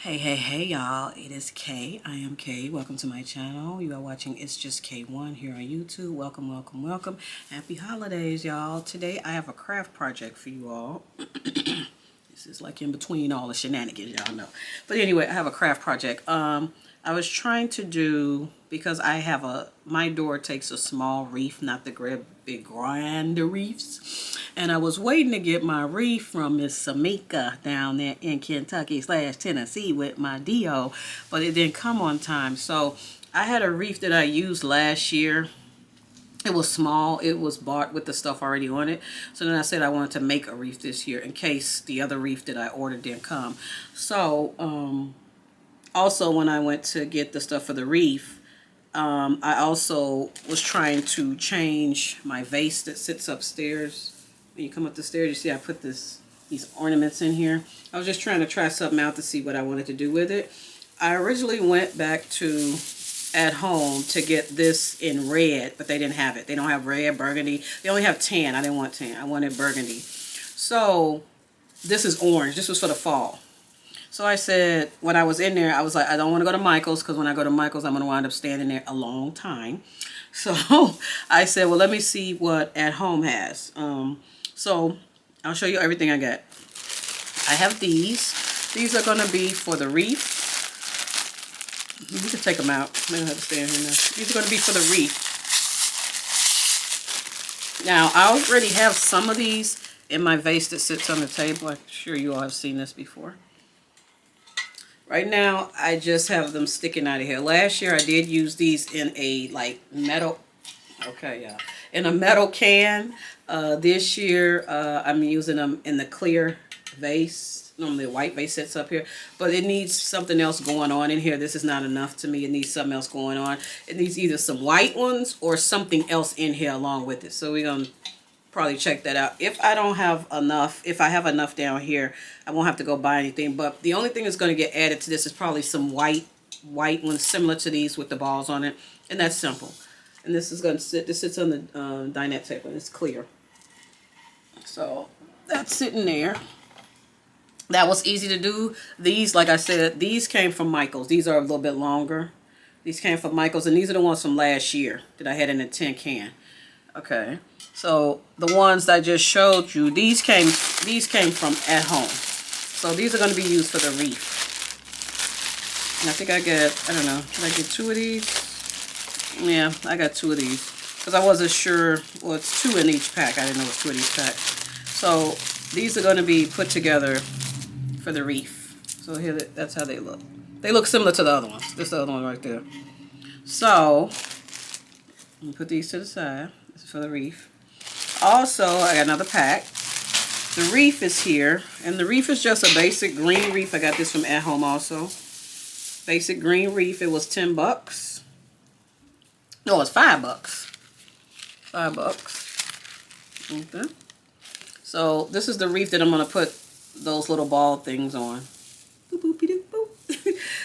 Hey y'all, it is Kay. I am Kay. Welcome to my channel. You are watching It's Just K1 here on YouTube. Welcome. Happy holidays, y'all. Today I have a craft project for you all. This is like in between all the shenanigans, y'all know. But anyway, I have a craft project. I was trying to do, because I have my door takes a small reef, not the big grand reefs. And I was waiting to get my reef from Miss Samika down there in Kentucky/Tennessee with my DO, but it didn't come on time. So I had a reef that I used last year. It was small. It was bought with the stuff already on it. So then I said I wanted to make a reef this year in case the other reef that I ordered didn't come. So also when I went to get the stuff for the reef, I also was trying to change my vase that sits upstairs. When you come up the stairs, you see I put these ornaments in here. I was just trying to try something out to see what I wanted to do with it. I originally went back to At Home to get this in red, but they didn't have it. They don't have red, burgundy. They only have tan. I didn't want tan. I wanted burgundy. So this is orange. This was for the fall. So I said, when I was in there, I was like, I don't want to go to Michael's, because when I go to Michael's, I'm going to wind up standing there a long time. So I said, well, let me see what At Home has. So I'll show you everything I got. I have these. These are going to be for the reef. You can take them out. I don't have to stand here now. These are going to be for the reef. Now, I already have some of these in my vase that sits on the table. I'm sure you all have seen this before. Right now, I just have them sticking out of here. Last year, I did use these in a metal. Okay, yeah, in a metal can. This year, I'm using them in the clear vase. Normally, a white vase sits up here, but it needs something else going on in here. This is not enough to me. It needs something else going on. It needs either some white ones or something else in here along with it. So we're gonna probably check that out. If I don't have enough, if I have enough down here, I won't have to go buy anything. But the only thing that's going to get added to this is probably some white ones similar to these with the balls on it, and that's simple. And this is going to sit. This sits on the dinette table. It's clear, so that's sitting there. That was easy to do. These, like I said, these came from Michael's. These are a little bit longer. These came from Michael's, and these are the ones from last year that I had in a tin can. Okay, so the ones I just showed you, these came from At Home. So these are going to be used for the reef. And I think I don't know, did I get 2 of these? Yeah, I got 2 of these. Because I wasn't sure, well, it's 2 in each pack. I didn't know it was 2 in each pack. So these are going to be put together for the reef. So here, that's how they look. They look similar to the other ones. This is the other one right there. So I'm put these to the side. This is for the reef. Also, I got another pack. The reef is here, and the reef is just a basic green reef. I got this from At Home also. Basic green reef. It was 10 bucks. No, it's 5 bucks. 5 bucks. Okay. So this is the reef that I'm gonna put those little ball things on. Boop, boopy, doop, boop.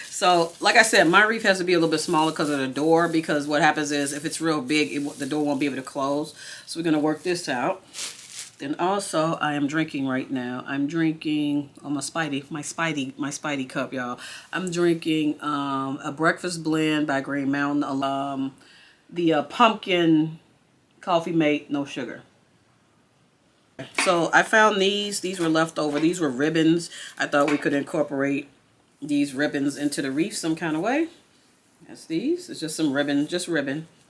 So, like I said, my reef has to be a little bit smaller because of the door, because what happens is if it's real big, the door won't be able to close. So we're going to work this out. Then also, I am drinking right now. I'm drinking my Spidey cup, y'all. I'm drinking a breakfast blend by Green Mountain. The pumpkin coffee mate, no sugar. So I found these. These were left over. These were ribbons. I thought we could incorporate these ribbons into the reef some kind of way. That's these. It's just some ribbon,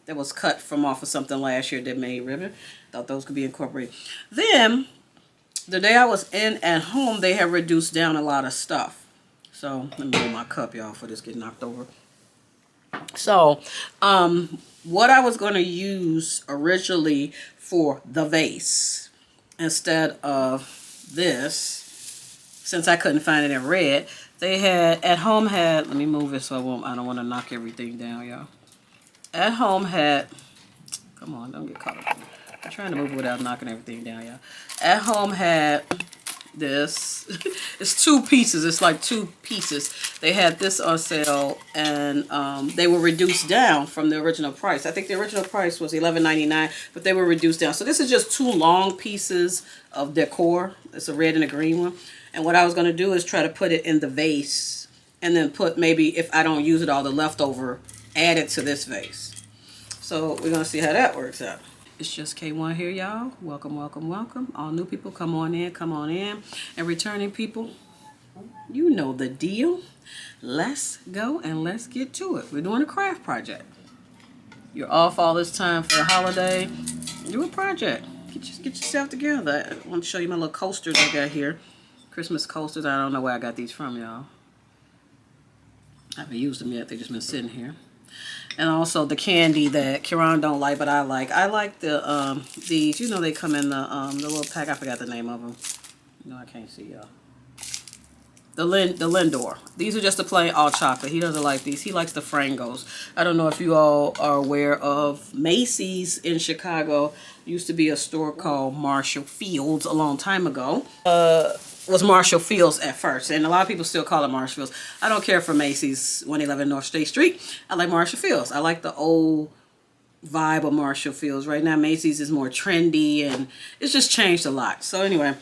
that was cut from off of something last year that made ribbon. Thought those could be incorporated. Then, the day I was in At Home, they have reduced down a lot of stuff. So, let me move my cup, y'all, for this get knocked over. So, what I was going to use originally for the vase, instead of this, since I couldn't find it in red, they had, At Home had, let me move it so I don't want to knock everything down, y'all. At Home had, come on, don't get caught up. I'm trying to move it without knocking everything down, y'all. At Home had this. It's 2 pieces. It's like 2 pieces. They had this on sale, and they were reduced down from the original price. I think the original price was $11.99, but they were reduced down. So this is just 2 long pieces of decor. It's a red and a green one. And what I was going to do is try to put it in the vase and then put, maybe if I don't use it all, the leftover, add it to this vase. So we're gonna see how that works out. It's just K1 here, y'all. Welcome, welcome, welcome. All new people, come on in, come on in. And returning people, you know the deal. Let's go and let's get to it. We're doing a craft project. You're off all this time for the holiday. Do a project. Get yourself together. I want to show you my little coasters I got here. Christmas coasters. I don't know where I got these from, y'all. I haven't used them yet. They've just been sitting here. And also the candy that Kieran don't like, but I like. I like the these. You know they come in the little pack. I forgot the name of them. No, I can't see y'all. The Lindor. These are just the plain all chocolate. He doesn't like these. He likes the Frangos. I don't know if you all are aware of Macy's in Chicago. Used to be a store called Marshall Fields a long time ago. Was Marshall Fields at first, and a lot of people still call it Marshall Fields. I don't care for Macy's 111 North State Street. I like Marshall Fields. I like the old vibe of Marshall Fields. Right now Macy's is more trendy, and it's just changed a lot. So anyway,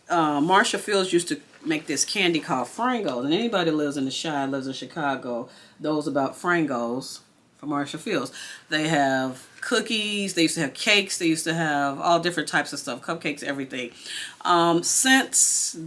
Marshall Fields used to make this candy called Frangos, and anybody who lives in the Chi, lives in Chicago, knows about Frangos from Marshall Fields. They have cookies, they used to have cakes, they used to have all different types of stuff, cupcakes, everything. Since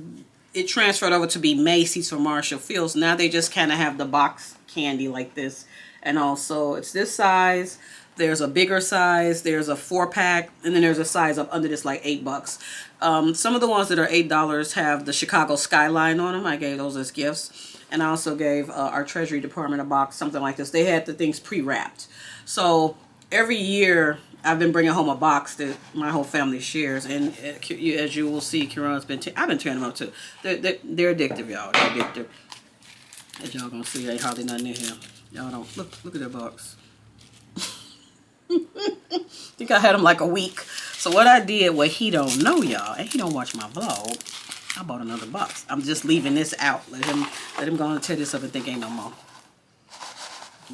it transferred over to be Macy's from Marshall Fields, now they just kind of have the box candy like this, and also it's this size. There's a bigger size, there's a 4-pack, and then there's a size up under this like $8. Some of the ones that are $8 have the Chicago skyline on them. I gave those as gifts. And I also gave our Treasury Department a box, something like this. They had the things pre-wrapped. So every year I've been bringing home a box that my whole family shares. And as you will see, Kieran's been, I've been tearing them up too. They're addictive, y'all. They're addictive. As y'all gonna see, ain't hardly nothing in here. Y'all don't, look at that box. I think I had him like a week. So what I did, what he don't know, y'all, and he don't watch my vlog, I bought another box. I'm just leaving this out. Let him go and tear this up and think ain't no more.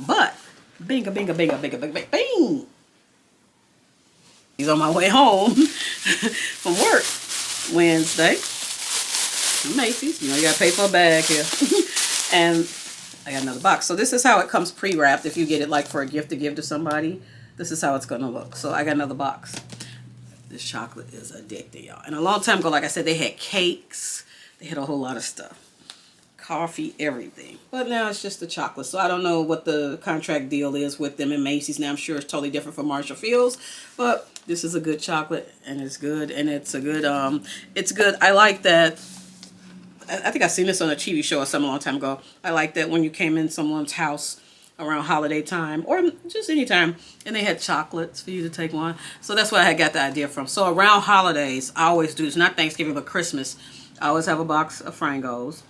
But binga binga binga binga binga bing. He's on my way home from work Wednesday from Macy's. You know you gotta pay for a bag here. And I got another box. So this is how it comes pre-wrapped. If you get it like for a gift to give to somebody, this is how it's gonna look. So I got another box. This chocolate is addicting, y'all. And a long time ago, like I said, they had cakes. They had a whole lot of stuff. Coffee, everything. But now it's just the chocolate. So I don't know what the contract deal is with them in Macy's. Now I'm sure it's totally different from Marshall Fields. But this is a good chocolate, and it's good. And it's a good, it's good. I like that. I think I seen this on a TV show or something a long time ago. I like that when you came in someone's house around holiday time or just any time, and they had chocolates for you to take one. So that's where I got the idea from. So around holidays, I always do, it's not Thanksgiving but Christmas, I always have a box of Frangos.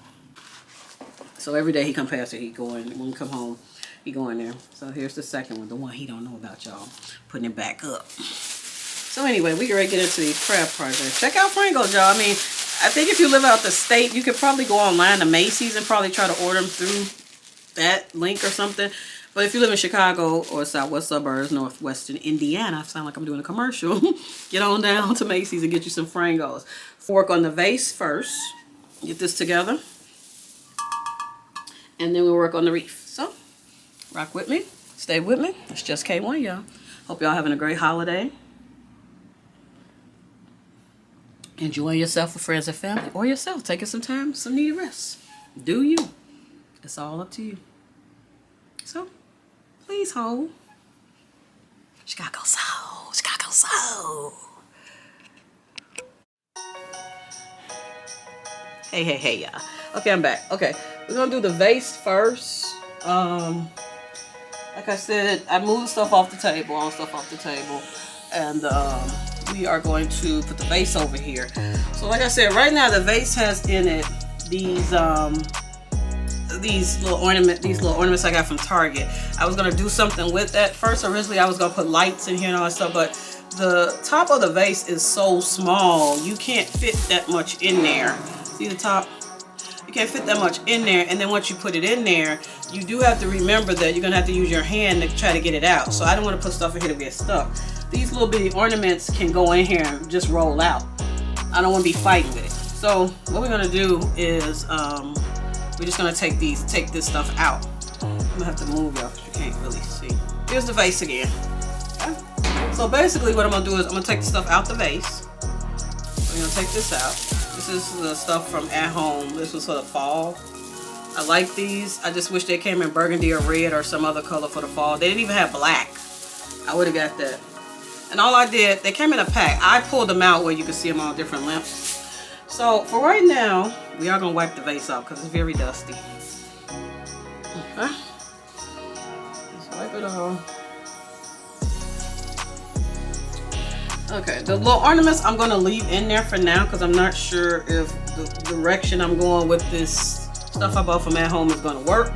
So every day he come past it, he go in. When we come home, he go in there. So here's the second one, the one he don't know about, y'all. Putting it back up. So anyway, we get ready to get into these craft projects. Check out Frangos, y'all. I mean, I think if you live out the state, you could probably go online to Macy's and probably try to order them through that link or something. But if you live in Chicago or southwest suburbs, northwestern Indiana, I sound like I'm doing a commercial, get on down to Macy's and get you some Frangos. Work on the vase first. Get this together. And then we'll work on the wreath. So, rock with me. Stay with me. It's just K1, y'all. Hope y'all having a great holiday. Enjoy yourself with friends and family, or yourself. Taking some time, some needed rest. Do you. It's all up to you. So, please hold. Chicago Soul. Chicago Soul. Hey, y'all. Okay, I'm back. Okay, we're going to do the vase first. Like I said, I moved stuff off the table, all stuff off the table. And we are going to put the vase over here. So like I said, right now the vase has in it these little ornaments I got from Target. I was gonna do something with that. First, originally I was gonna put lights in here and all that stuff, but the top of the vase is so small, you can't fit that much in there. See the top? You can't fit that much in there, and then once you put it in there, you do have to remember that you're gonna have to use your hand to try to get it out. So I don't want to put stuff in here to get stuck. These little bitty ornaments can go in here and just roll out. I don't want to be fighting with it. So what we're gonna do is we're just gonna take this stuff out. I'm gonna have to move y'all because you can't really see. Here's the vase again. Okay. So basically what I'm gonna do is I'm gonna take the stuff out the vase. We're gonna take this out. This is the stuff from At Home. This was for the fall. I like these. I just wish they came in burgundy or red or some other color for the fall. They didn't even have black. I would have got that. And all I did, they came in a pack. I pulled them out where you can see them on different lamps. So for right now, we are gonna wipe the vase off because it's very dusty. Okay. Let's wipe it off. Okay, the little ornaments I'm gonna leave in there for now because I'm not sure if the direction I'm going with this stuff I bought from At Home is gonna work.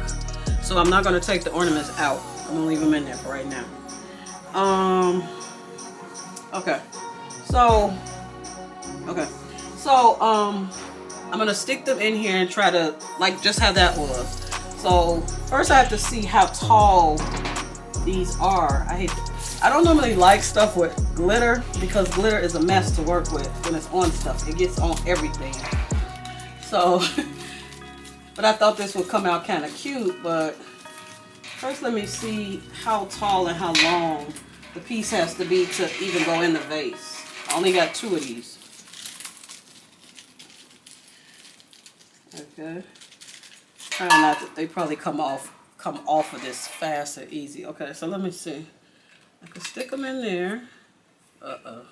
So I'm not gonna take the ornaments out. I'm gonna leave them in there for right now. Okay. So I'm gonna stick them in here and try to like just how that was. So first I have to see how tall these are. I don't normally like stuff with glitter because glitter is a mess to work with when it's on stuff. It gets on everything. So, but I thought this would come out kind of cute, but first let me see how tall and how long the piece has to be to even go in the vase. I only got 2 of these. Okay. Trying not to, they probably come off of this fast and easy. Okay, so let me see. I can stick them in there. Okay.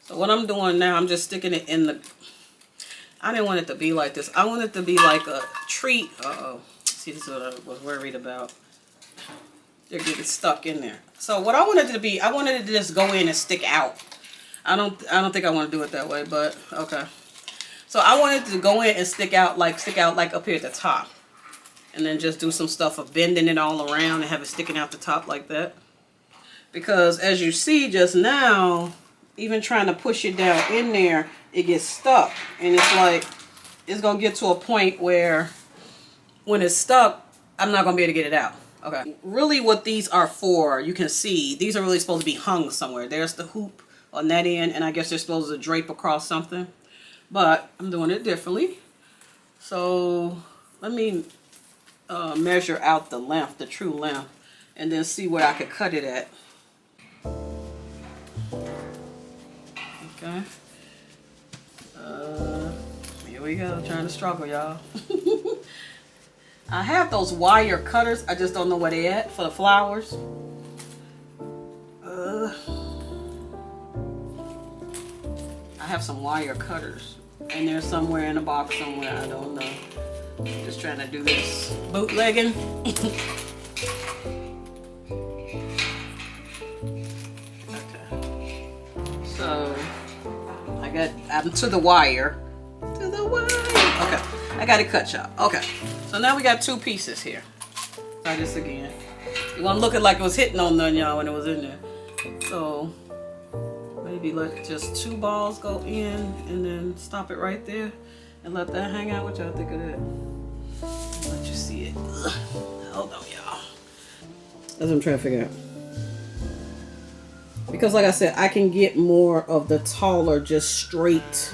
So what I'm doing now, I'm just sticking it in the, I didn't want it to be like this. I want it to be like a treat. See, this is what I was worried about. They're getting stuck in there. So what I wanted it to be, I wanted it to just go in and stick out. I don't think I want to do it that way, but okay. So I wanted it to go in and stick out like up here at the top. And then just do some stuff of bending it all around and have it sticking out the top like that. Because as you see just now, even trying to push it down in there, it gets stuck. And it's like, it's going to get to a point where when it's stuck, I'm not going to be able to get it out. Okay. Really what these are for, you can see, these are really supposed to be hung somewhere. There's the hoop on that end, and I guess they're supposed to drape across something. But I'm doing it differently. So let me measure out the length, the true length, and then see where I could cut it at. Okay. Here we go, trying to struggle, y'all. I have those wire cutters, I just don't know where they at for the flowers. I have some wire cutters, and they're somewhere in a box somewhere, I don't know. Just trying to do this bootlegging. Okay. So I'm to the wire. To the wire. Okay. I got it cut, y'all. Okay. So now we got 2 pieces here. Try this again. You want to look it like it was hitting on none, y'all, when it was in there. So maybe let just 2 balls go in and then stop it right there. And let that hang out. What y'all think of that? Let you see it. Ugh. Hold on, y'all. That's what I'm trying to figure out. Because like I said, I can get more of the taller, just straight.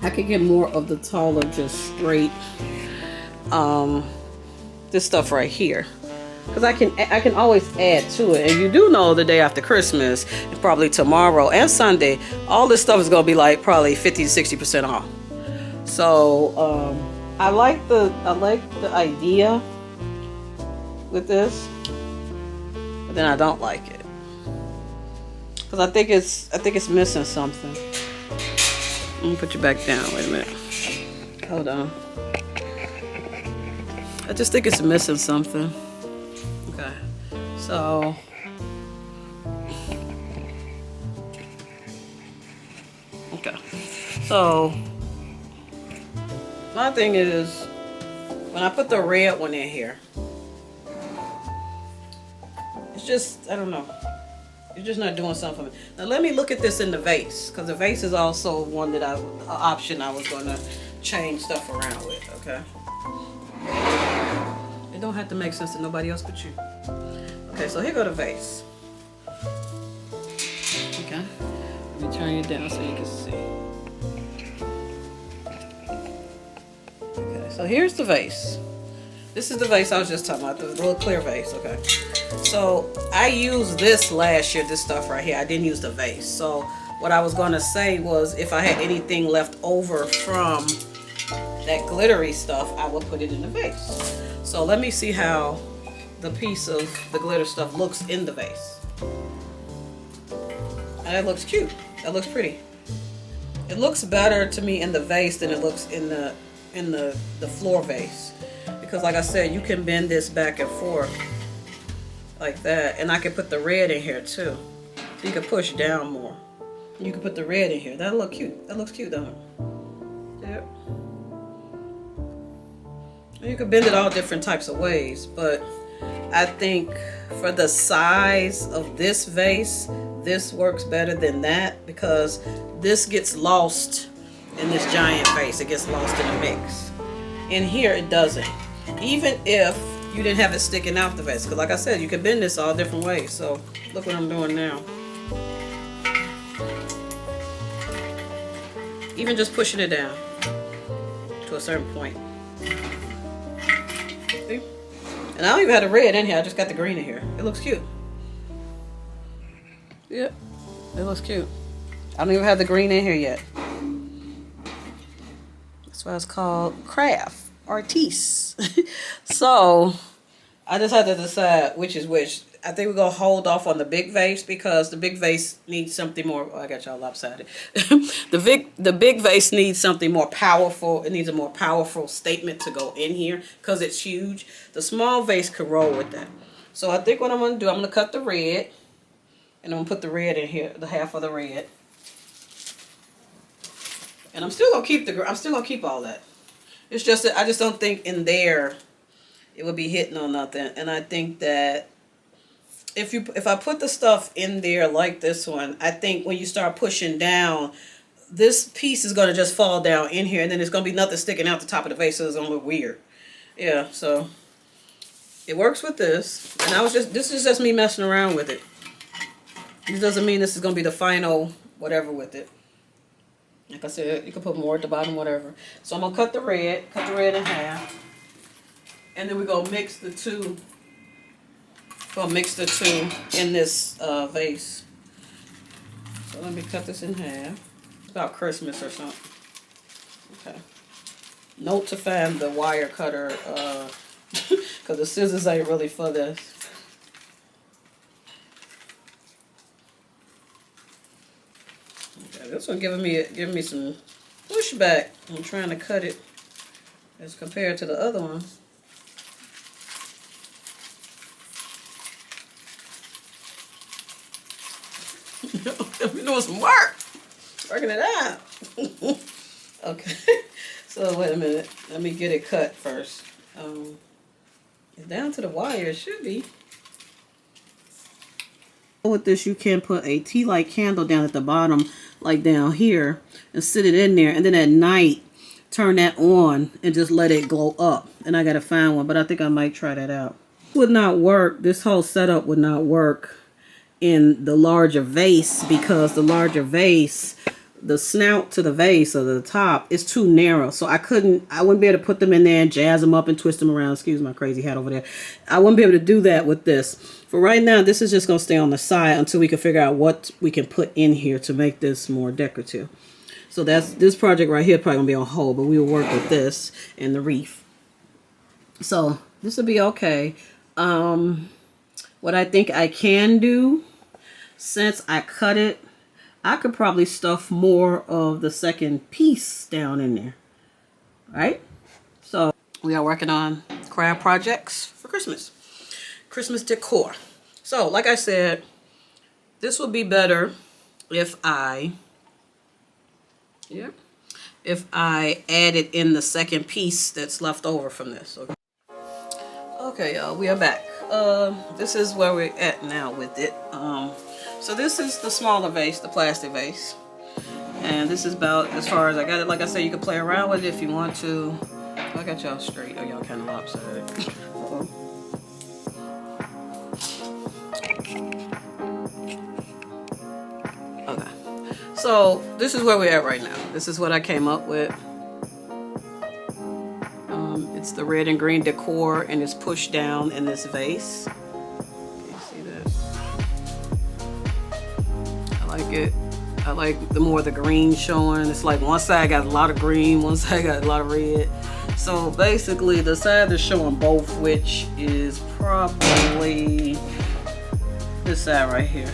I can get more of the taller, just straight. This stuff right here. Because I can always add to it. And you do know the day after Christmas, and probably tomorrow and Sunday, all this stuff is going to be like probably 50 to 60% off. So I like the idea with this, but then I don't like it. Because I think it's missing something. Let me put you back down. Wait a minute. Hold on. I just think it's missing something. Okay, so my thing is when I put the red one in here, it's just, I don't know, it's just not doing something for me. Now let me look at this in the vase, because the vase is also one that an option I was going to change stuff around with. Okay. It don't have to make sense to nobody else but you. Okay, so here go the vase. Okay. Let me turn it down so you can see. Okay, so here's the vase. This is the vase I was just talking about, the little clear vase, okay? So I used this last year, this stuff right here. I didn't use the vase. So what I was gonna say was if I had anything left over from that glittery stuff, I would put it in the vase. So let me see how the piece of the glitter stuff looks in the vase. And that looks cute. That looks pretty. It looks better to me in the vase than it looks in the floor vase. Because like I said, you can bend this back and forth like that. And I can put the red in here too. So you can push down more. You can put the red in here. That'll look cute. That looks cute, doesn't it? Yep. You can bend it all different types of ways, but I think for the size of this vase, this works better than that because this gets lost in this giant vase. It gets lost in the mix. In here, it doesn't. Even if you didn't have it sticking out the vase, because like I said, you can bend this all different ways. So look what I'm doing now. Even just pushing it down to a certain point. See? And I don't even have the red in here. I just got the green in here. It looks cute. Yep, it looks cute. I don't even have the green in here yet. That's why it's called craft artiste. So I just had to decide which is which. I think we're gonna hold off on the big vase because the big vase needs something more. Oh, I got y'all lopsided. the big vase needs something more powerful. It needs a more powerful statement to go in here because it's huge. The small vase could roll with that. So I think what I'm gonna do, I'm gonna cut the red, and I'm gonna put the red in here, the half of the red. And I'm still gonna keep all that. It's just that I just don't think in there it would be hitting on nothing. And I think that if I put the stuff in there like this one, I think when you start pushing down, this piece is gonna just fall down in here, and then there's gonna be nothing sticking out the top of the vase, so it's gonna look weird. Yeah, so it works with this. And this is just me messing around with it. This doesn't mean this is gonna be the final whatever with it. Like I said, you can put more at the bottom, whatever. So I'm gonna cut the red in half. And then we're gonna mix the two. In this vase. So let me cut this in half. It's about Christmas or something. Okay. Note to find the wire cutter, because the scissors ain't really for this. Okay, this one giving me some pushback. I'm trying to cut it as compared to the other one. We're doing some work. Working it out. Okay. So wait a minute. Let me get it cut first. It's down to the wire. It should be. With this, you can put a tea light candle down at the bottom, like down here, and sit it in there. And then at night, turn that on and just let it glow up. And I got to find one, but I think I might try that out. Would not work. This whole setup would not work in the larger vase because the larger vase, the snout to the vase or the top is too narrow. So I wouldn't be able to put them in there and jazz them up and twist them around. Excuse my crazy hat over there. I wouldn't be able to do that with this. For right now, this is just going to stay on the side until we can figure out what we can put in here to make this more decorative. So this project right here probably going to be on hold, but we will work with this and the wreath. So this will be okay. What I think I can do, since I cut it, I could probably stuff more of the second piece down in there. Right? So we are working on craft projects for Christmas. Christmas decor. So like I said, this would be better if I added in the second piece that's left over from this. Okay, y'all, we are back. This is where we're at now with it. So this is the smaller vase, the plastic vase. And this is about as far as I got it. Like I said, you can play around with it if you want to. I got y'all straight. Oh, y'all kind of lopsided. Okay. So this is where we're at right now. This is what I came up with. It's the red and green decor, and it's pushed down in this vase. Can you see that? I like it. I like the more the green showing. It's like one side got a lot of green, one side got a lot of red. So basically the side that's showing both, which is probably this side right here.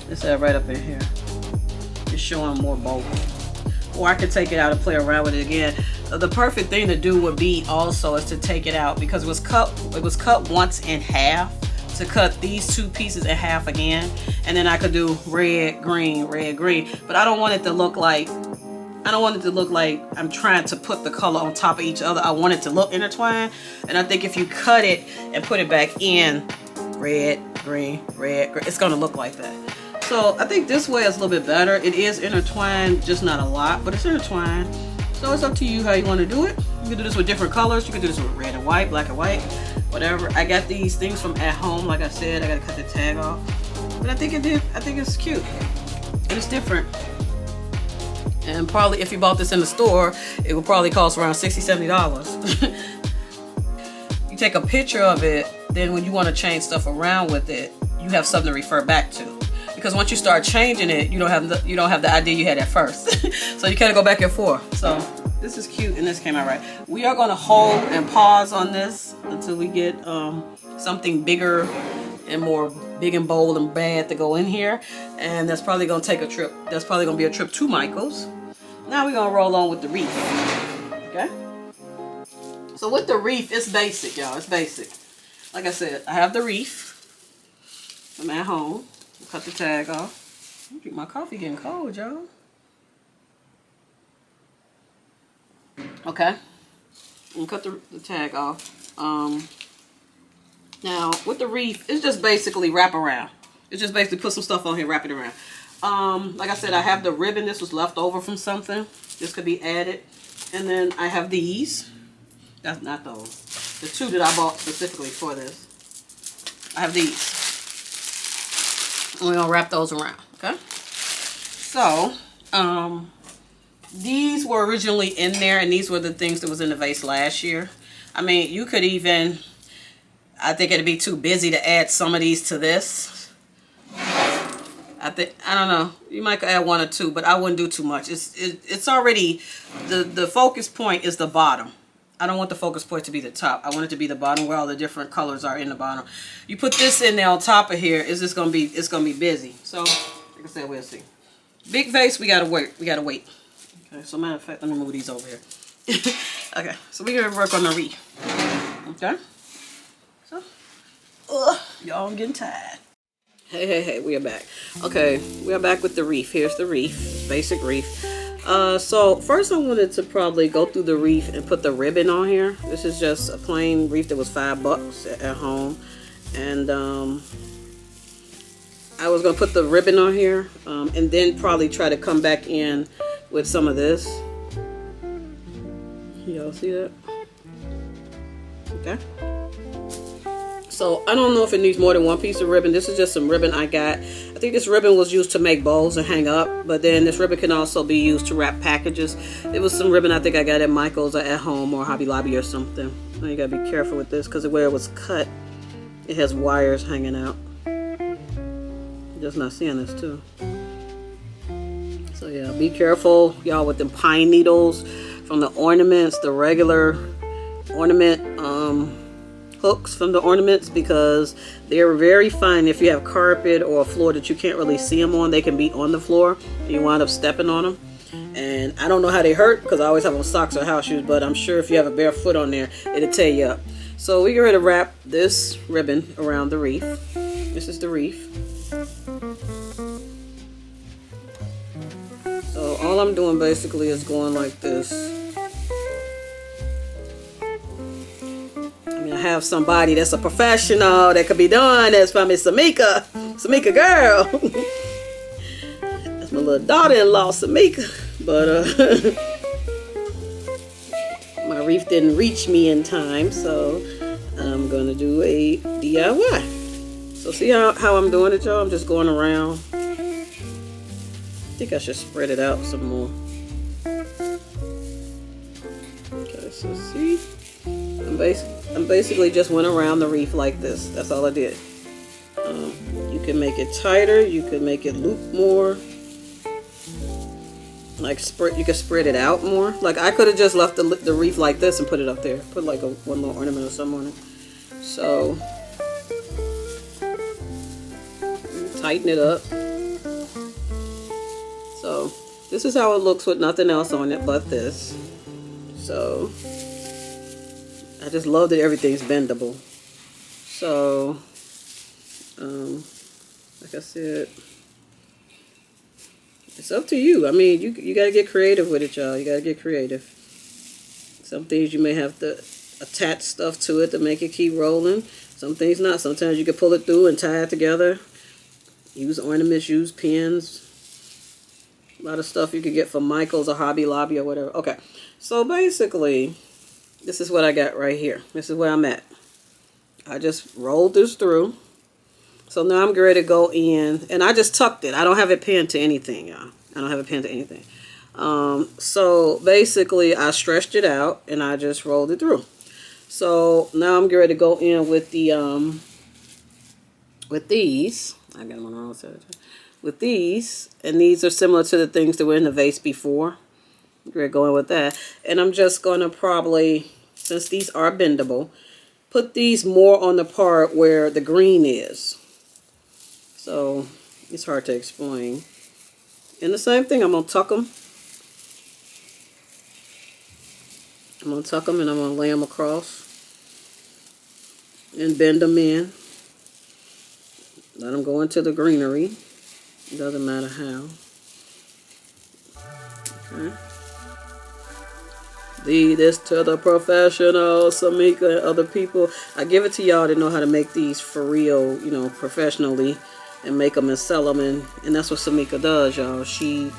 This side right up in here. It's showing more both. Or I could take it out and play around with it again. The perfect thing to do would be also is to take it out, because it was cut once in half, to cut these two pieces in half again, and then I could do red, green, but I don't want it to look like I'm trying to put the color on top of each other. I want it to look intertwined, and I think if you cut it and put it back in red, green, it's gonna look like that. So I think this way is a little bit better. It is intertwined, just not a lot, but it's intertwined. So it's up to you how you want to do it. You can do this with different colors. You can do this with red and white, black and white, whatever. I got these things from at home. Like I said, I gotta cut the tag off. But I think it's cute. And it's different. And probably if you bought this in the store, it would probably cost around $60, $70. You take a picture of it, then when you want to change stuff around with it, you have something to refer back to. Because once you start changing it, you don't have the idea you had at first. So you kind of go back and forth. So this is cute, and this came out right. We are going to hold and pause on this until we get something bigger and more big and bold and bad to go in here. And that's probably going to take a trip. That's probably going to be a trip to Michael's. Now we're going to roll on with the wreath. Okay? So with the wreath, it's basic, y'all. It's basic. Like I said, I have the wreath from at home. Cut the tag off. My coffee getting cold, y'all. Okay. And cut the tag off. Now, with the wreath, it's just basically wrap around. It's just basically put some stuff on here, wrap it around. Like I said, I have the ribbon. This was left over from something. This could be added. And then I have these. That's not those. The two that I bought specifically for this. I have these. And we're gonna wrap those around, okay? So, these were originally in there, and these were the things that was in the vase last year. I mean, you could even, I think it'd be too busy to add some of these to this. I don't know, you might add one or two, but I wouldn't do too much. It's already, the focus point is the bottom. I don't want the focus point to be the top. I want it to be the bottom where all the different colors are in the bottom. You put this in there on top of here, it's gonna be busy. So, like I said, we'll see. Big vase, we gotta wait. Okay, so matter of fact, let me move these over here. Okay, so we're gonna work on the wreath. Okay? So, y'all, I'm getting tired. Hey, we are back. Okay, we are back with the wreath. Here's the wreath, basic wreath. So first I wanted to probably go through the wreath and put the ribbon on here. This is just a plain wreath that was $5 at home. And I was going to put the ribbon on here and then probably try to come back in with some of this. Y'all see that? Okay. So I don't know if it needs more than one piece of ribbon. This is just some ribbon I got. I think this ribbon was used to make bows and hang up, but then this ribbon can also be used to wrap packages. It was some ribbon I think I got at Michael's or at home or Hobby Lobby or something. Now you gotta be careful with this because where it was cut, it has wires hanging out. Just not seeing this too. So yeah, be careful, y'all, with them pine needles from the ornaments, the regular ornament hooks from the ornaments, because they're very fine. If you have carpet or a floor that you can't really see them on, they can be on the floor and you wind up stepping on them. And I don't know how they hurt because I always have on socks or house shoes, but I'm sure if you have a bare foot on there, it'll tear you up. So we get ready to wrap this ribbon around the wreath. This is the wreath. So all I'm doing basically is going like this. I have somebody that's a professional that could be done. That's from Miss Samika. Samika girl. That's my little daughter-in-law, Samika. But my wreath didn't reach me in time, so I'm gonna do a DIY. So see how I'm doing it, y'all? I'm just going around think I should spread it out some more. Okay, so see, I'm basically just went around the wreath like this. That's all I did. You can make it tighter. You can make it loop more. Like you can spread it out more. Like I could have just left the wreath like this and put it up there. Put like one little ornament or something on it. So tighten it up. So this is how it looks with nothing else on it but this. So I just love that everything's bendable. So like I said, it's up to you. I mean, you got to get creative with it, y'all. You got to get creative. Some things you may have to attach stuff to it to make it keep rolling. Some things not. Sometimes you can pull it through and tie it together. Use ornaments, use pins. A lot of stuff you could get from Michael's or Hobby Lobby or whatever. Okay, so basically, this is what I got right here. This is where I'm at. I just rolled this through. So now I'm ready to go in, and I just tucked it. I don't have it pinned to anything, y'all. I don't have it pinned to anything. So basically, I stretched it out, and I just rolled it through. So now I'm ready to go in with the with these. I got them on the wrong side. With these, and these are similar to the things that were in the vase before. We're going with that, and I'm just going to probably, since these are bendable, put these more on the part where the green is. So it's hard to explain. And the same thing, I'm going to tuck them. I'm going to tuck them and I'm going to lay them across. And bend them in. Let them go into the greenery. It doesn't matter how. Okay. Leave this to the professionals, Samika and other people. I give it to y'all that know how to make these for real, you know, professionally. And make them and sell them, and that's what Samika does, y'all. She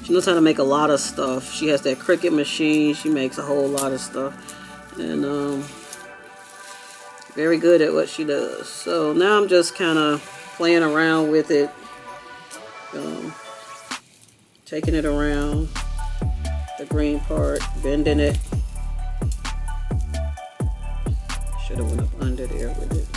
knows how to make a lot of stuff. She has that Cricut machine. She makes a whole lot of stuff, and very good at what she does. So now I'm just kind of playing around with it, taking it around the green part, bending it. Should have went up under there with it.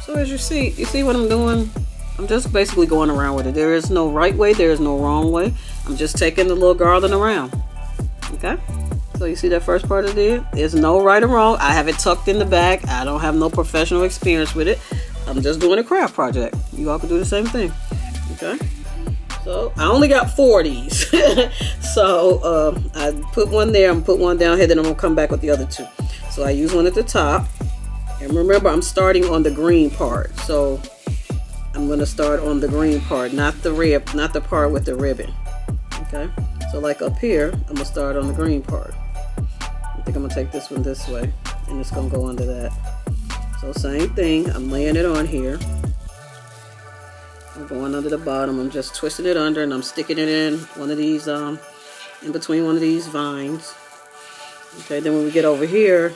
So as you see what I'm doing? I'm just basically going around with it. There is no right way, there is no wrong way. I'm just taking the little garland around. Okay? So you see that first part I did? There's no right or wrong. I have it tucked in the back. I don't have no professional experience with it. I'm just doing a craft project. You all can do the same thing. Okay? So I only got 4 of these. So I put one there, I'm gonna put one down here, then I'm gonna come back with the other 2. So I use one at the top. And remember, I'm starting on the green part. So I'm going to start on the green part, not the part with the ribbon. Okay? So like up here, I'm going to start on the green part. I think I'm going to take this one this way, and it's going to go under that. So same thing, I'm laying it on here. I'm going under the bottom. I'm just twisting it under, and I'm sticking it in one of these, in between one of these vines. Okay, then when we get over here,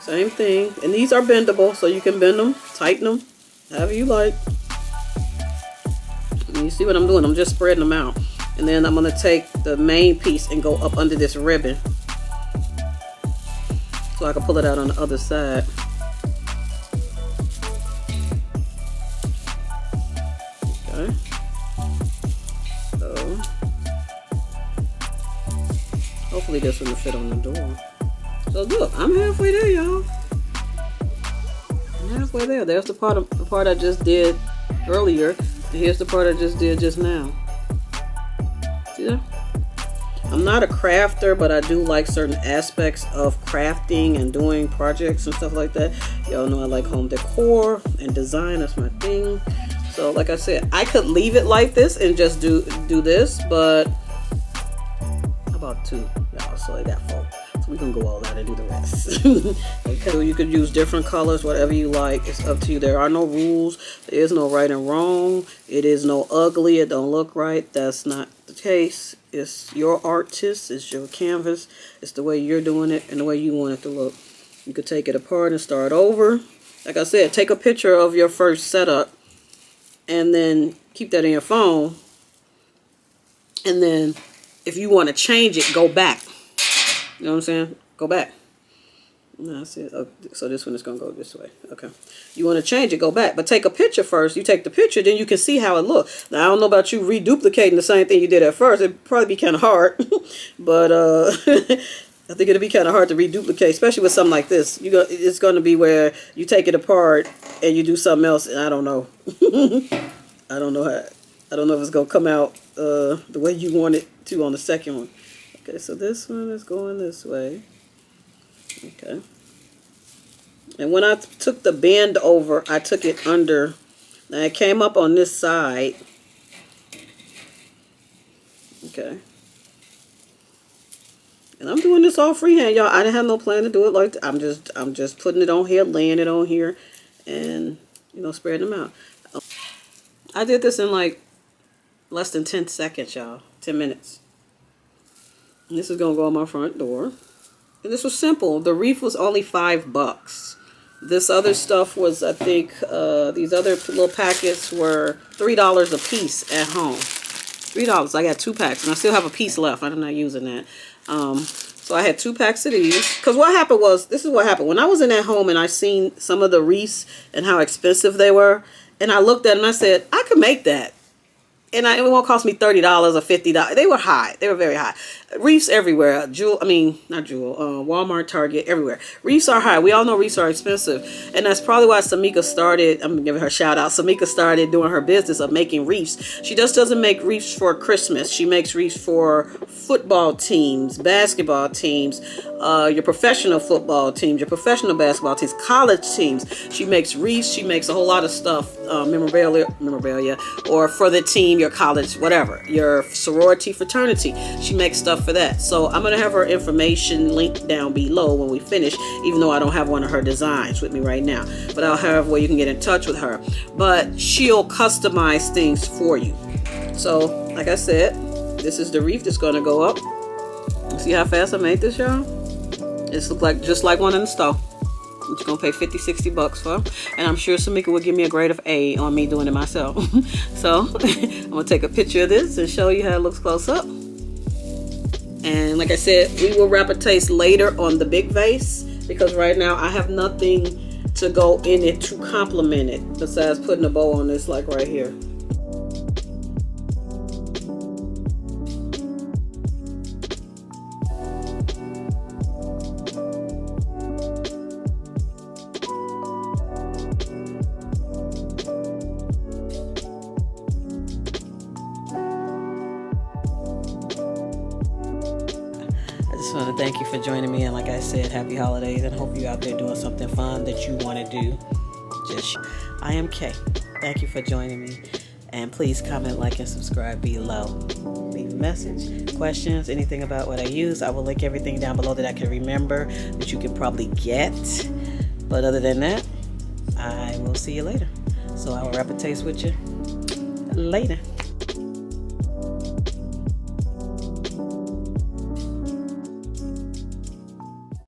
same thing, and these are bendable, so you can bend them, tighten them, however you like. And you see what I'm doing? I'm just spreading them out. And then I'm going to take the main piece and go up under this ribbon so I can pull it out on the other side. Okay. So, hopefully this one will fit on the door. So look, I'm halfway there, y'all. I'm halfway there. There's the part I just did earlier. And here's the part I just did just now. See that? I'm not a crafter, but I do like certain aspects of crafting and doing projects and stuff like that. Y'all know I like home decor and design. That's my thing. So like I said, I could leave it like this and just do this, but how about 2? Y'all, so I got 4. So we can go all out and do the rest. Okay, so you could use different colors, whatever you like. It's up to you. There are no rules. There is no right and wrong. It is no ugly. It don't look right. That's not the case. It's your artist. It's your canvas. It's the way you're doing it and the way you want it to look. You could take it apart and start over. Like I said, take a picture of your first setup and then keep that in your phone. And then if you want to change it, go back. You know what I'm saying? Go back. That's it. Oh, so this one is going to go this way. Okay. You want to change it, go back. But take a picture first. You take the picture, then you can see how it looks. Now, I don't know about you reduplicating the same thing you did at first. It'd probably be kind of hard. But I think it'd be kind of hard to reduplicate, especially with something like this. It's going to be where you take it apart and you do something else, and I don't know. I don't know if it's going to come out the way you want it to on the second one. Okay, so this one is going this way. Okay. And when I took the bend over, I took it under. Now it came up on this side. Okay. And I'm doing this all freehand, y'all. I didn't have no plan to do it like that. I'm just putting it on here, laying it on here, and spreading them out. I did this in like less than 10 seconds, y'all. 10 minutes. And this is gonna go on my front door. And this was simple. The wreath was only $5. This other stuff was, I think, these other little packets were $3 a piece at home. $3. I got 2 packs, and I still have a piece left. I'm not using that. So I had 2 packs of these. Because what happened was, this is what happened. When I was in at home and I seen some of the wreaths and how expensive they were, and I looked at them and I said, I could make that. And it won't cost me $30 or $50. They were high. They were very high. Wreaths everywhere. Walmart, Target, everywhere. Wreaths are high. We all know wreaths are expensive. And that's probably why Samika started, I'm going to give her a shout out. Samika started doing her business of making wreaths. She just doesn't make wreaths for Christmas. She makes wreaths for football teams, basketball teams, your professional football teams, your professional basketball teams, college teams. She makes wreaths. She makes a whole lot of stuff, memorabilia, or for the team, your college, whatever, your sorority, fraternity. She makes stuff for that. So I'm going to have her information linked down below when we finish, even though I don't have one of her designs with me right now. But I'll have where you can get in touch with her. But she'll customize things for you. So, like I said, this is the wreath that's going to go up. See how fast I made this, y'all? It's look like just like one in the store. You're going to pay $50-$60 for. And I'm sure Samika will give me a grade of A on me doing it myself. So I'm going to take a picture of this and show you how it looks close up. And like I said, we will wrap a taste later on the big vase, because right now I have nothing to go in it to complement it besides putting a bow on this, like right here. I want to thank you for joining me, and like I said, happy holidays, and hope you out there doing something fun that you want to do. I am Kay. Thank you for joining me, and please comment, like, and subscribe below. Leave a message, questions, anything about what I use. I will link everything down below that I can remember that you can probably get. But other than that, I will see you later. So I will wrap a taste with you later.